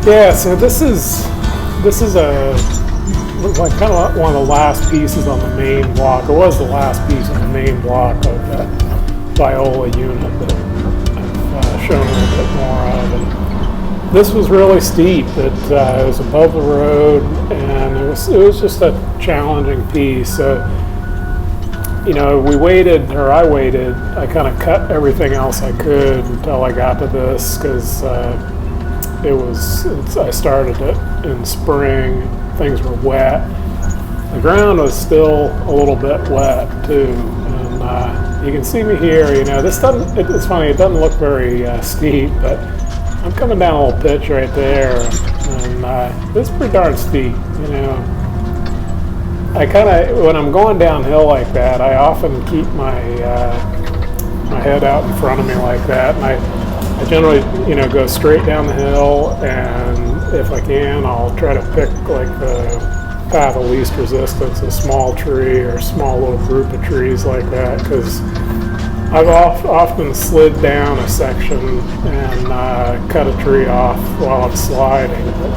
Yeah, so this is a like kind of one of the last pieces on the main block. It was the last piece on the main block of that viola unit that I've shown a little bit more of. And this was really steep. It was above the road, and it was just a challenging piece. So, you know, I waited. I kind of cut everything else I could until I got to this, because I started it in spring. Things were wet. The ground was still a little bit wet too, and you can see me here. You know, this doesn't. It's funny. It doesn't look very steep, but I'm coming down a little pitch right there, and it's pretty darn steep. You know, I kind of, when I'm going downhill like that, I often keep my head out in front of me like that, and I generally, you know, go straight down the hill, and if I can, I'll try to pick like the path of least resistance, a small tree or a small little group of trees like that, because I've often slid down a section and cut a tree off while I'm sliding, but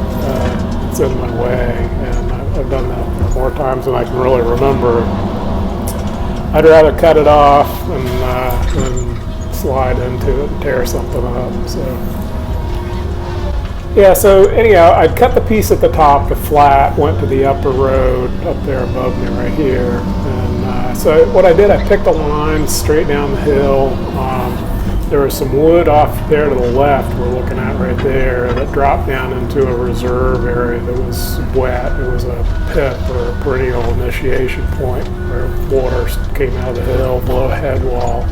it's in my way, and I've done that more times than I can really remember. I'd rather cut it off than slide into it and tear something up. So yeah, so anyhow, I'd cut the piece at the top to flat, went to the upper road up there above me right here, and so what I did, I picked a line straight down the hill. There was some wood off there to the left we're looking at right there that dropped down into a reserve area that was wet. It was a pit or a perennial initiation point where water came out of the hill below a head wall.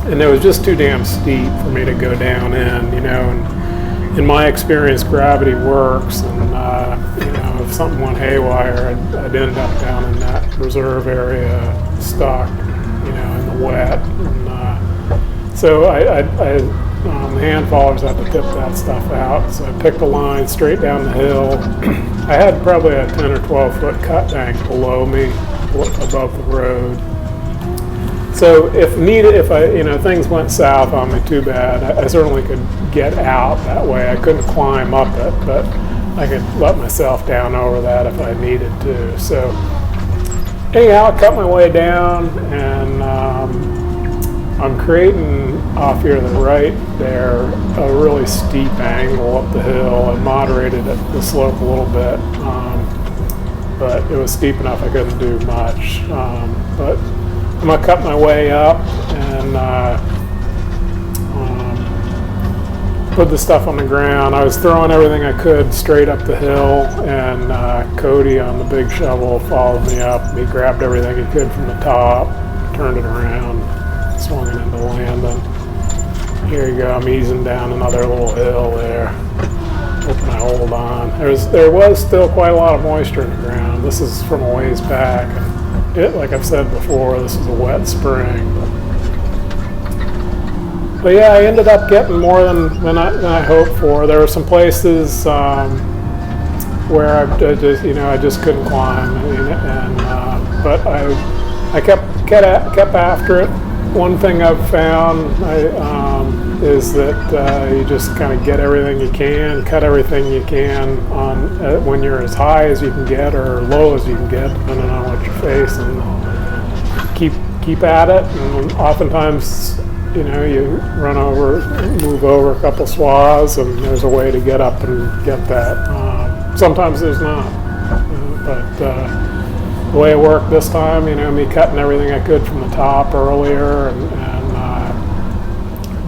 And it was just too damn steep for me to go down in, you know, and in my experience, gravity works, and, you know, if something went haywire, I'd end up down in that reserve area stuck, you know, in the wet. And, so the hand fallers had to tip that stuff out. So I picked a line straight down the hill. I had probably a 10 or 12 foot cut bank below me, above the road. So if things went south on me too bad, I certainly could get out that way. I couldn't climb up it, but I could let myself down over that if I needed to. So anyhow, I cut my way down, and I'm creating off here to the right there a really steep angle up the hill. I moderated the slope a little bit, but it was steep enough I couldn't do much. But I'm going to cut my way up and put the stuff on the ground. I was throwing everything I could straight up the hill, and Cody on the big shovel followed me up. He grabbed everything he could from the top, turned it around, swung it into landing. Here you go, I'm easing down another little hill there. Hoping I hold on. There was still quite a lot of moisture in the ground. This is from a ways back. Like I've said before, this is a wet spring. But yeah, I ended up getting more than I hoped for. There were some places where I just couldn't climb, but I kept after it. One thing I've found is that you just kind of get everything you can, cut everything you can on when you're as high as you can get or low as you can get, depending on what you're facing. Keep at it, and oftentimes, you know, you move over a couple swaths, and there's a way to get up and get that. Sometimes there's not, but the way it worked this time, you know, me cutting everything I could from the top earlier and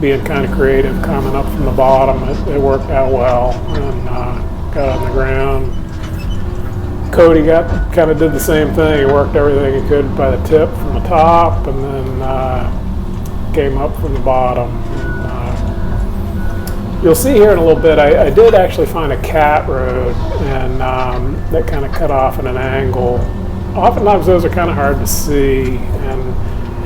being kind of creative coming up from the bottom, it worked out well, and got on the ground. Cody kind of did the same thing. He worked everything he could by the tip from the top, and then came up from the bottom. And, you'll see here in a little bit, I did actually find a cat road, and that kind of cut off at an angle. Oftentimes those are kind of hard to see, and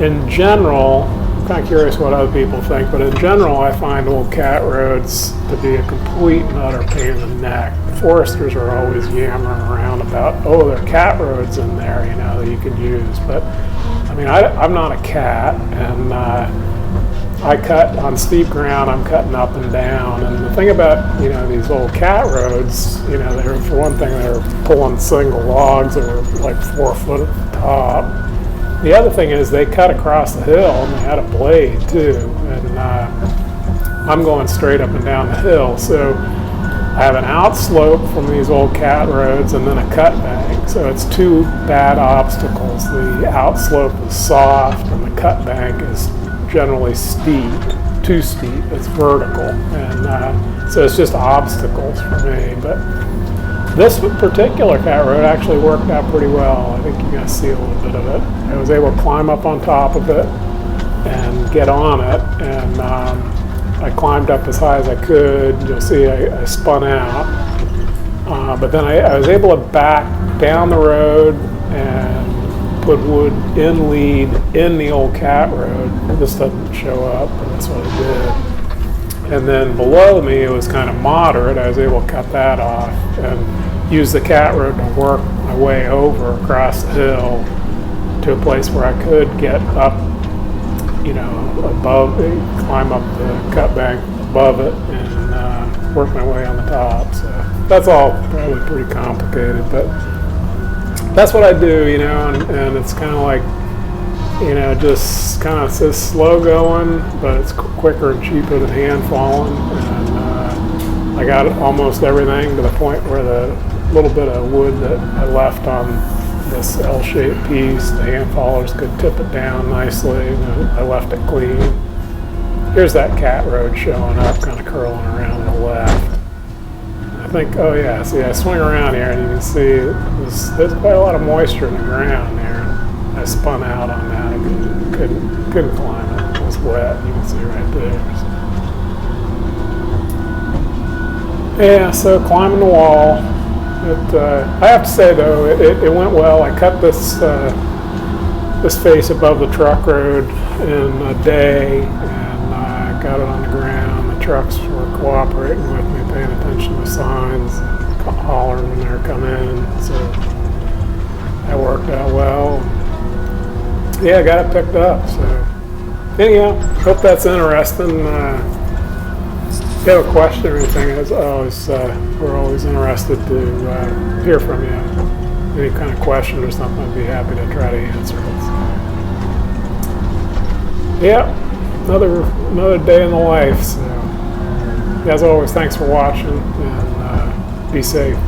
in general, I'm kind of curious what other people think, but in general I find old cat roads to be a complete and utter pain in the neck. The foresters are always yammering around about, oh, there are cat roads in there, you know, that you can use, but I mean, I'm not a cat, and I cut on steep ground, I'm cutting up and down. And the thing about, these old cat roads, they're, for one thing, they're pulling single logs that were like 4 foot at the top. The other thing is they cut across the hill and they had a blade too. And I'm going straight up and down the hill. So I have an outslope from these old cat roads and then a cut bank. So it's 2 bad obstacles. The outslope is soft and the cut bank is generally steep, too steep. It's vertical. And so it's just obstacles for me. But this particular cat road actually worked out pretty well. I think you guys see a little bit of it. I was able to climb up on top of it and get on it. And I climbed up as high as I could. You'll see I spun out. But then I was able to back down the road and put wood in lead in the old cat road. This doesn't show up, but that's what I did. And then below me, it was kind of moderate. I was able to cut that off and use the cat road to work my way over across the hill to a place where I could get up, above, climb up the cut bank above it and work my way on the top. So that's all probably pretty complicated, but that's what I do, and it's kind of like, just kind of says slow going, but it's quicker and cheaper than hand falling. And I got almost everything to the point where the little bit of wood that I left on this L-shaped piece, the hand fallers could tip it down nicely. And I left it clean. Here's that cat road showing up, kind of curling around to the left. I think, oh yeah, see, I swing around here and you can see there's quite a lot of moisture in the ground there. I spun out on that. I couldn't climb it. It was wet. You can see right there. So. Yeah, so climbing the wall. I have to say though, it went well. I cut this face above the truck road in a day, and I got it on the ground. The trucks were cooperating with me, paying attention to signs, hollering when they're coming in. So that worked out well. Yeah, I got it picked up. So anyhow, hope that's interesting. If you have a question or anything, we're always interested to hear from you. Any kind of question or something, I'd be happy to try to answer it. So, yeah, another day in the life. So, as always, thanks for watching, and be safe.